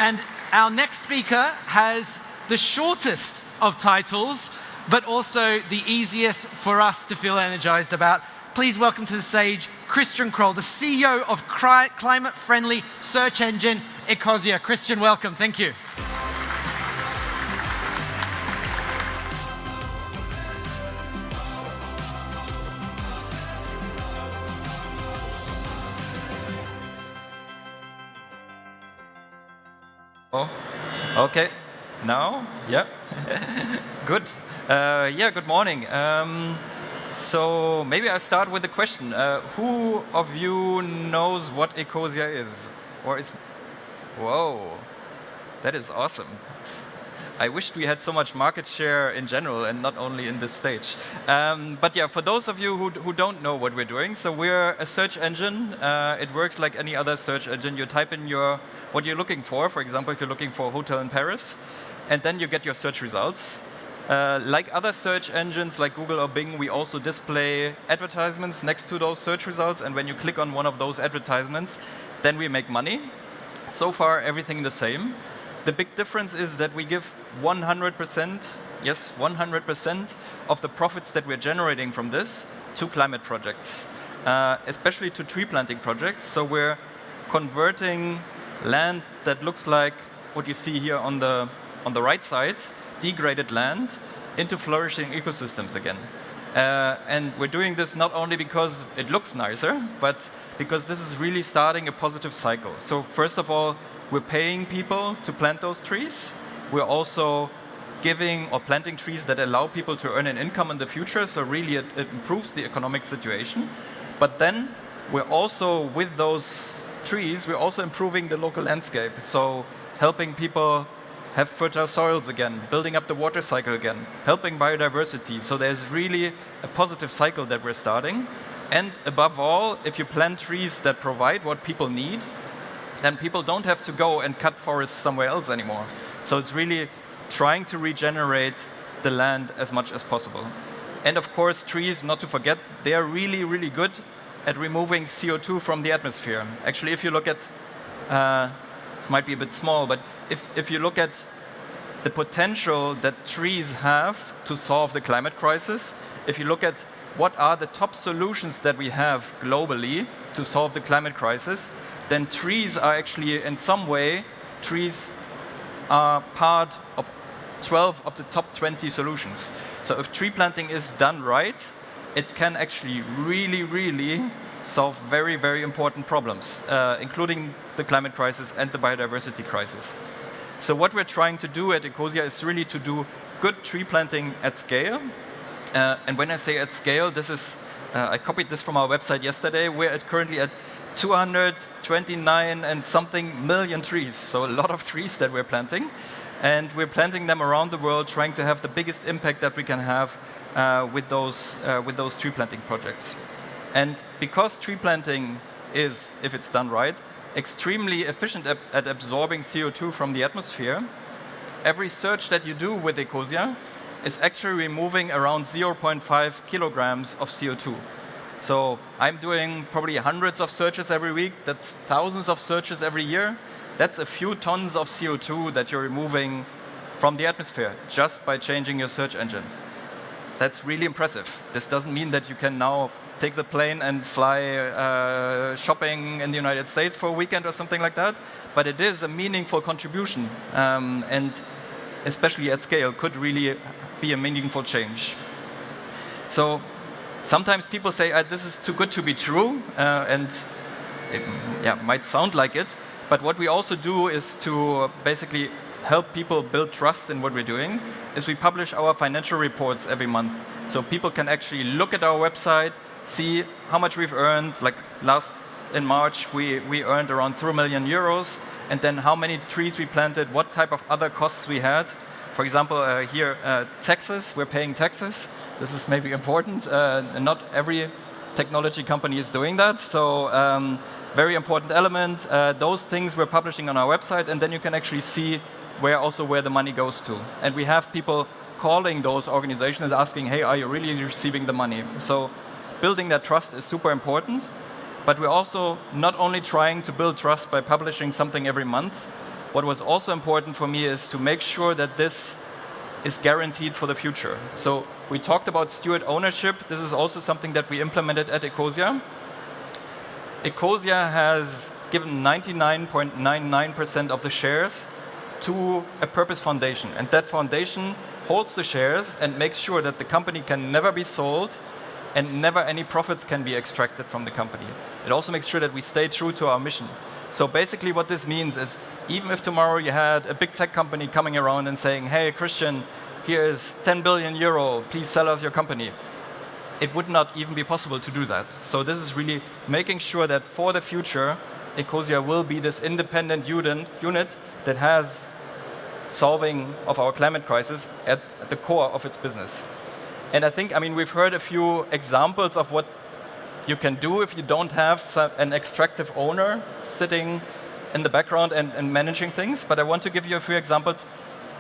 And our next speaker has the shortest of titles, but also the easiest for us to feel energized about. Please welcome to the stage Christian Kroll, the CEO of climate-friendly search engine Ecosia. Christian, welcome. Thank you. Oh, okay. Now, yeah. Good. Good morning. So maybe I'll start with a question. Who of you knows what Ecosia is? Or is... Whoa, that is awesome. I wished we had so much market share in general and not only in this stage. But yeah, for those of you who don't know what we're doing, so we're a search engine. It works like any other search engine. You type in what you're looking for. For example, if you're looking for a hotel in Paris, and then you get your search results. Like other search engines, like Google or Bing, we also display advertisements next to those search results. And when you click on one of those advertisements, then we make money. So far, everything the same. The big difference is that we give 100%, yes, 100% of the profits that we're generating from this to climate projects, especially to tree planting projects. So we're converting land that looks like what you see here on the right side, degraded land, into flourishing ecosystems again. And we're doing this not only because it looks nicer, but because this is really starting a positive cycle. So first of all, we're paying people to plant those trees. We're also giving or planting trees that allow people to earn an income in the future, so really it improves the economic situation. But then we're also, with those trees, we're also improving the local landscape, so helping people have fertile soils again, building up the water cycle again, helping biodiversity. So there's really a positive cycle that we're starting. And above all, if you plant trees that provide what people need, then people don't have to go and cut forests somewhere else anymore. So it's really trying to regenerate the land as much as possible. And of course, trees, not to forget, they are really, really good at removing CO2 from the atmosphere. Actually, if you look at, this might be a bit small, but if you look at the potential that trees have to solve the climate crisis, if you look at what are the top solutions that we have globally to solve the climate crisis, then trees are actually, in some way, trees are part of 12 of the top 20 solutions. So if tree planting is done right, it can actually really, really solve very, very important problems, including the climate crisis and the biodiversity crisis. So what we're trying to do at Ecosia is really to do good tree planting at scale. And when I say at scale, this is, I copied this from our website yesterday. We're currently at 229 and something million trees, so a lot of trees that we're planting. And we're planting them around the world, trying to have the biggest impact that we can have with those tree planting projects. And because tree planting is, if it's done right, extremely efficient at absorbing CO2 from the atmosphere, every search that you do with Ecosia is actually removing around 0.5 kilograms of CO2. So I'm doing probably hundreds of searches every week. That's thousands of searches every year. That's a few tons of CO2 that you're removing from the atmosphere just by changing your search engine. That's really impressive. This doesn't mean that you can now take the plane and fly shopping in the United States for a weekend or something like that, but it is a meaningful contribution, and especially at scale, could really be a meaningful change. So sometimes people say, this is too good to be true, and it might sound like it, but what we also do is to basically help people build trust in what we're doing, is we publish our financial reports every month. So people can actually look at our website, see how much we've earned. Like in March, we earned around 3 million euros, and then how many trees we planted, what type of other costs we had. For example, here, taxes, we're paying taxes. This is maybe important. Not every technology company is doing that, so very important element. Those things we're publishing on our website, and then you can actually see where the money goes to. And we have people calling those organizations asking, hey, are you really receiving the money? So building that trust is super important, but we're also not only trying to build trust by publishing something every month, what was also important for me is to make sure that this is guaranteed for the future. So we talked about steward ownership. This is also something that we implemented at Ecosia. Ecosia has given 99.99% of the shares to a purpose foundation. And that foundation holds the shares and makes sure that the company can never be sold and never any profits can be extracted from the company. It also makes sure that we stay true to our mission. So basically what this means is, even if tomorrow you had a big tech company coming around and saying, hey, Christian, here is 10 billion euro, please sell us your company, it would not even be possible to do that. So this is really making sure that for the future, Ecosia will be this independent unit that has solving of our climate crisis at the core of its business. And I think, we've heard a few examples of what you can do if you don't have an extractive owner sitting in the background and managing things. But I want to give you a few examples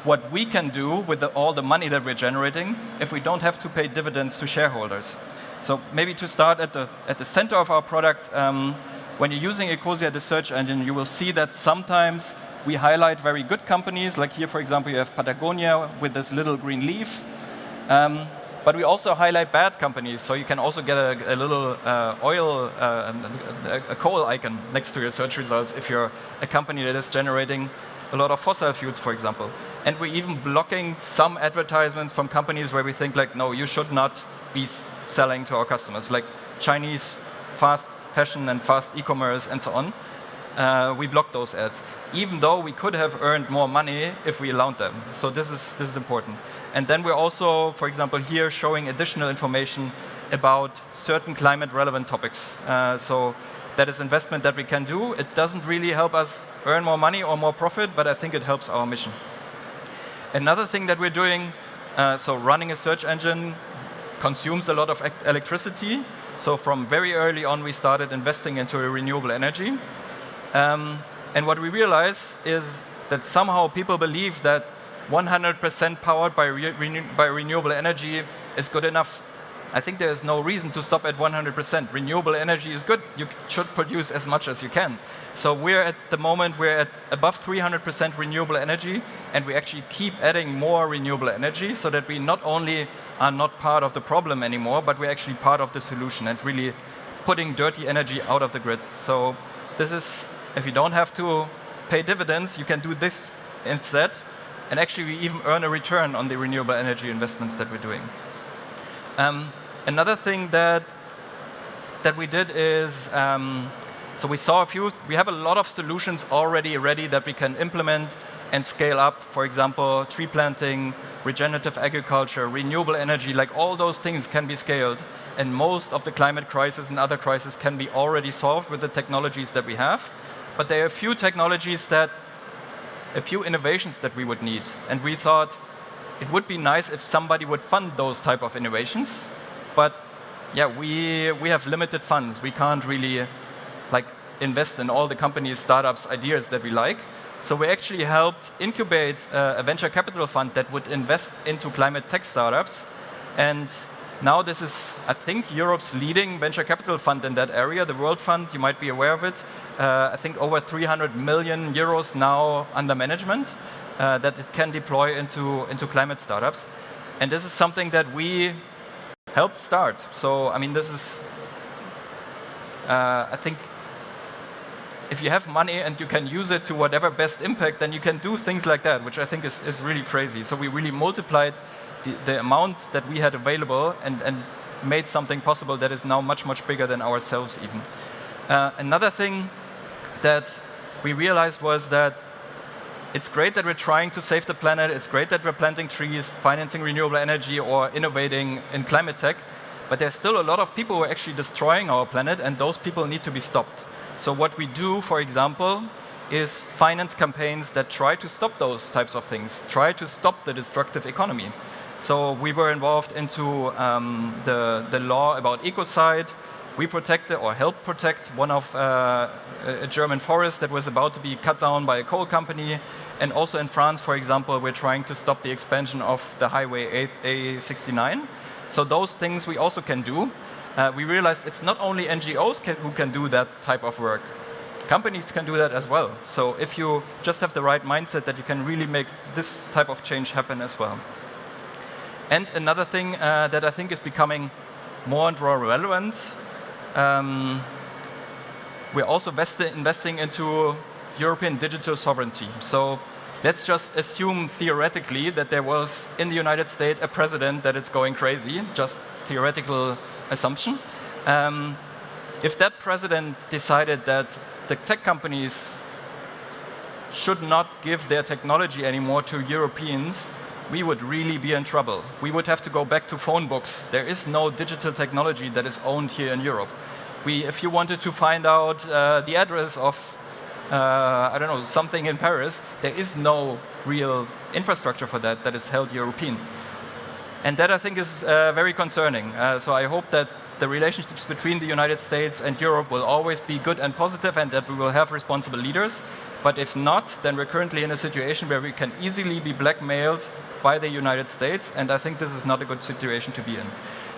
what we can do with all the money that we're generating if we don't have to pay dividends to shareholders. So maybe to start at the center of our product, when you're using Ecosia, the search engine, you will see that sometimes we highlight very good companies. Like here, for example, you have Patagonia with this little green leaf. But we also highlight bad companies, so you can also get a little a coal icon next to your search results if you're a company that is generating a lot of fossil fuels, for example. And we're even blocking some advertisements from companies where we think, like, no, you should not be selling to our customers, like Chinese fast fashion and fast e-commerce and so on. We block those ads, even though we could have earned more money if we allowed them. So this is important. And then we're also, for example, here showing additional information about certain climate-relevant topics. So that is investment that we can do. It doesn't really help us earn more money or more profit, but I think it helps our mission. Another thing that we're doing, so running a search engine consumes a lot of electricity. So from very early on, we started investing into renewable energy. And what we realize is that somehow people believe that 100% powered by renewable energy is good enough. I think there is no reason to stop at 100%. Renewable energy is good. You should produce as much as you can. So we're at the moment, we're at above 300% renewable energy, and we actually keep adding more renewable energy so that we not only are not part of the problem anymore, but we're actually part of the solution and really putting dirty energy out of the grid. So this is, if you don't have to pay dividends, you can do this instead. And actually, we even earn a return on the renewable energy investments that we're doing. Another thing that we did is, so we have a lot of solutions already ready that we can implement and scale up. For example, tree planting, regenerative agriculture, renewable energy, like all those things can be scaled. And most of the climate crisis and other crises can be already solved with the technologies that we have. But there are a few innovations that we would need. And we thought it would be nice if somebody would fund those type of innovations. But yeah, we have limited funds. We can't really invest in all the companies, startups, ideas that we like. So we actually helped incubate a venture capital fund that would invest into climate tech startups. And now this is, I think, Europe's leading venture capital fund in that area, the World Fund. You might be aware of it. I think over 300 million euros now under management that it can deploy into climate startups. And this is something that we helped start. So, this is, I think, if you have money and you can use it to whatever best impact, then you can do things like that, which I think is really crazy. So we really multiplied the amount that we had available and made something possible that is now much, much bigger than ourselves even. Another thing that we realized was that it's great that we're trying to save the planet, it's great that we're planting trees, financing renewable energy, or innovating in climate tech, but there's still a lot of people who are actually destroying our planet, and those people need to be stopped. So what we do, for example, is finance campaigns that try to stop those types of things, try to stop the destructive economy. So we were involved into the law about ecocide. We protected or helped protect one of a German forest that was about to be cut down by a coal company. And also in France, for example, we're trying to stop the expansion of the highway A69. So those things we also can do. We realized it's not only NGOs who can do that type of work. companies can do that as well. So if you just have the right mindset, that you can really make this type of change happen as well. And another thing that I think is becoming more and more relevant, we're also investing into European digital sovereignty. So let's just assume theoretically that there was, in the United States, a president that is going crazy, just theoretical assumption. If that president decided that the tech companies should not give their technology anymore to Europeans, we would really be in trouble. We would have to go back to phone books. There is no digital technology that is owned here in Europe. If you wanted to find out the address of, I don't know, something in Paris, there is no real infrastructure for that that is held European. And that, I think, is very concerning. So I hope that the relationships between the United States and Europe will always be good and positive, and that we will have responsible leaders. But if not, then we're currently in a situation where we can easily be blackmailed by the United States, and I think this is not a good situation to be in.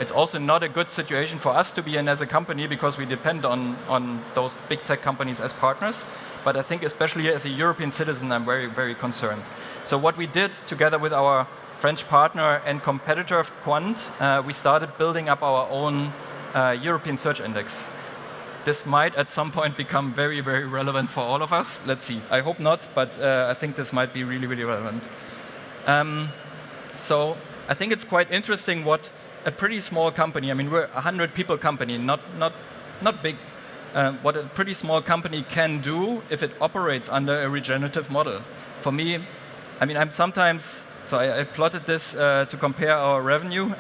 It's also not a good situation for us to be in as a company, because we depend on those big tech companies as partners. But I think especially as a European citizen, I'm very, very concerned. So what we did together with our French partner and competitor Quant, we started building up our own European search index. This might at some point become very, very relevant for all of us. Let's see. I hope not, but I think this might be really, really relevant. So I think it's quite interesting what a pretty small company, I mean, we're a 100-people company, not big, what a pretty small company can do if it operates under a regenerative model. For me, I mean, I'm sometimes, so I plotted this to compare our revenue.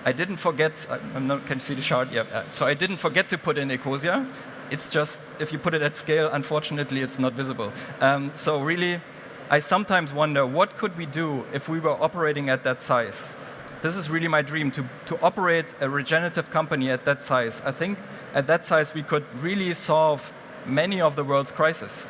I didn't forget, can you see the chart? Yeah. So I didn't forget to put in Ecosia. It's just, if you put it at scale, unfortunately, it's not visible. So really, I sometimes wonder, what could we do if we were operating at that size? This is really my dream, to operate a regenerative company at that size. I think at that size, we could really solve many of the world's crises.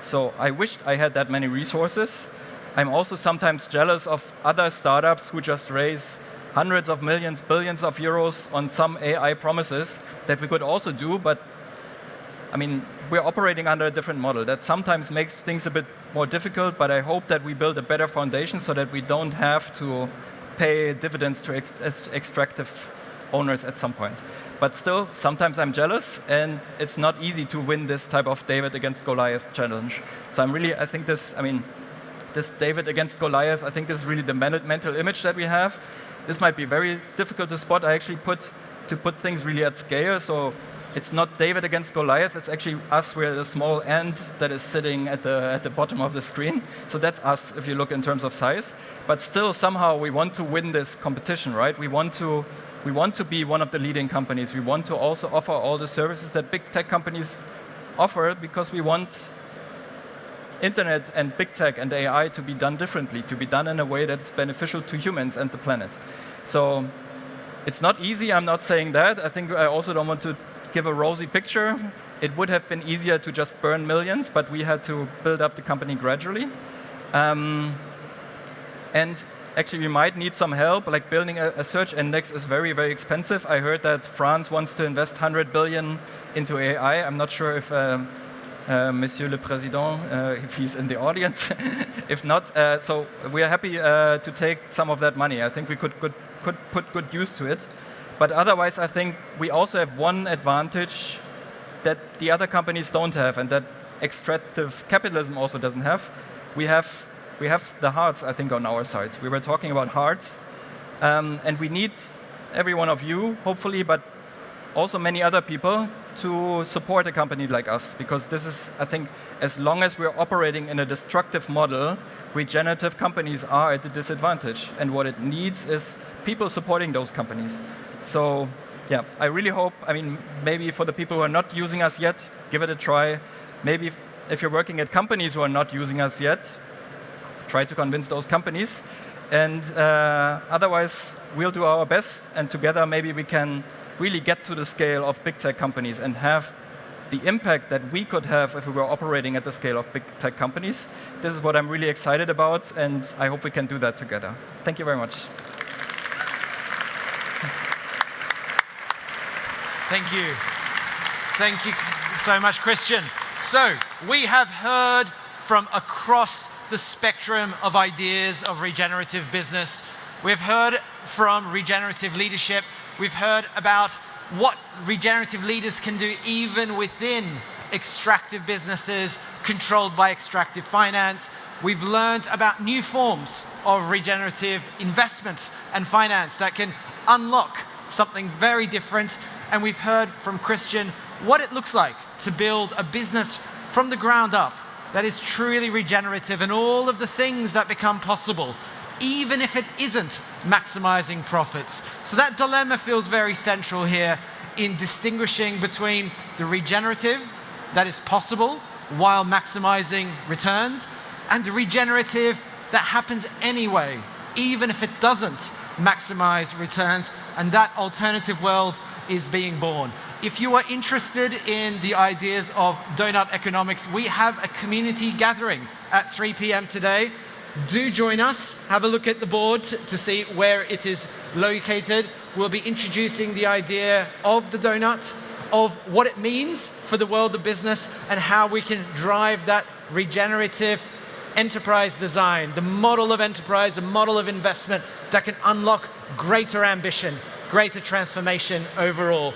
So I wished I had that many resources. I'm also sometimes jealous of other startups who just raise hundreds of millions, billions of euros on some AI promises that we could also do, but I mean, we're operating under a different model. That sometimes makes things a bit more difficult, but I hope that we build a better foundation so that we don't have to pay dividends to extractive owners at some point. But still, sometimes I'm jealous, and it's not easy to win this type of David against Goliath challenge. So I think this David against Goliath, I think this is really the mental image that we have. This might be very difficult to spot. I actually put things really at scale. So it's not David against Goliath. It's actually us. We're the small ant that is sitting at the bottom of the screen. So that's us if you look in terms of size. But still, somehow we want to win this competition, right? We want to be one of the leading companies. We want to also offer all the services that big tech companies offer, because we want internet and big tech and AI to be done differently, to be done in a way that's beneficial to humans and the planet. So it's not easy, I'm not saying that. I think I also don't want to give a rosy picture. It would have been easier to just burn millions, but we had to build up the company gradually. And actually, we might need some help, like building a search index is very, very expensive. I heard that France wants to invest 100 billion into AI. I'm not sure if Monsieur le Président, if he's in the audience. If not, so we are happy to take some of that money. I think we could put good use to it. But otherwise, I think we also have one advantage that the other companies don't have, and that extractive capitalism also doesn't have. We have the hearts, I think, on our sides. We were talking about hearts, and we need every one of you, hopefully, but also many other people to support a company like us, because this is, I think, as long as we're operating in a destructive model, regenerative companies are at a disadvantage. And what it needs is people supporting those companies. So, yeah, I really hope, I mean, maybe for the people who are not using us yet, give it a try. Maybe if you're working at companies who are not using us yet, try to convince those companies. And otherwise, we'll do our best, and together maybe we can really get to the scale of big tech companies and have the impact that we could have if we were operating at the scale of big tech companies. This is what I'm really excited about, and I hope we can do that together. Thank you very much. Thank you. Thank you so much, Christian. So, we have heard from across the spectrum of ideas of regenerative business. We've heard from regenerative leadership. We've heard about what regenerative leaders can do even within extractive businesses controlled by extractive finance. We've learned about new forms of regenerative investment and finance that can unlock something very different. And we've heard from Christian what it looks like to build a business from the ground up that is truly regenerative and all of the things that become possible, even if it isn't maximizing profits. So that dilemma feels very central here in distinguishing between the regenerative that is possible while maximizing returns and the regenerative that happens anyway, even if it doesn't maximize returns, and that alternative world is being born. If you are interested in the ideas of donut economics, we have a community gathering at 3 p.m. today. Do join us. Have a look at the board to see where it is located. We'll be introducing the idea of the donut, of what it means for the world of business, and how we can drive that regenerative enterprise design, the model of enterprise, the model of investment that can unlock greater ambition, greater transformation overall.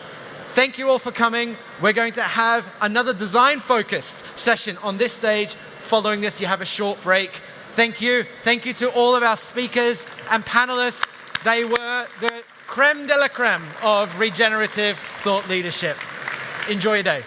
Thank you all for coming. We're going to have another design-focused session on this stage. Following this, you have a short break. Thank you. Thank you to all of our speakers and panelists. They were the creme de la creme of regenerative thought leadership. Enjoy your day.